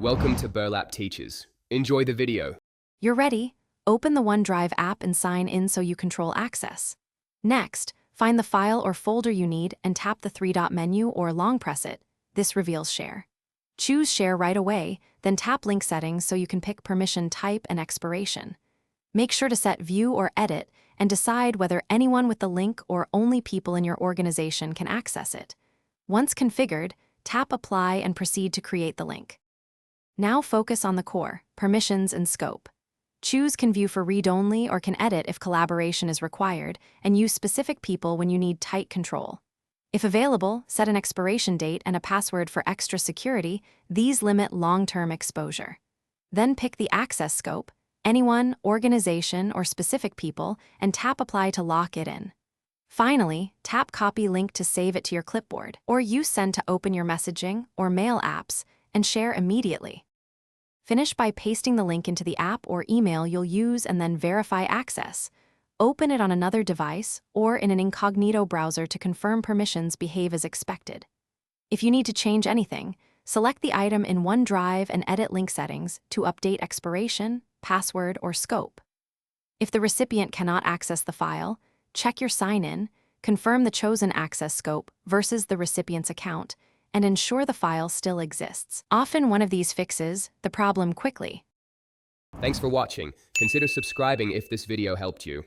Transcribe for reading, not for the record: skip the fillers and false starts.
Welcome to Burlap Teachers. Enjoy the video. You're ready. Open the OneDrive app and sign in so you control access. Next, find the file or folder you need and tap the three-dot menu or long press it. This reveals Share. Choose Share right away, then tap Link Settings so you can pick permission type and expiration. Make sure to set View or Edit and decide whether anyone with the link or only people in your organization can access it. Once configured, tap Apply and proceed to create the link. Now focus on the core, permissions and scope. Choose Can View for read-only or Can Edit if collaboration is required, and use specific people when you need tight control. If available, set an expiration date and a password for extra security. These limit long-term exposure. Then pick the access scope, anyone, organization, or specific people, and tap Apply to lock it in. Finally, tap Copy Link to save it to your clipboard, or use Send to open your messaging or mail apps and share immediately. Finish by pasting the link into the app or email you'll use and then verify access. Open it on another device or in an incognito browser to confirm permissions behave as expected. If you need to change anything, select the item in OneDrive and edit link settings to update expiration, password, or scope. If the recipient cannot access the file, check your sign-in, confirm the chosen access scope versus the recipient's account, and ensure the file still exists. Often one of these fixes the problem quickly. Thanks for watching. Consider subscribing if this video helped you.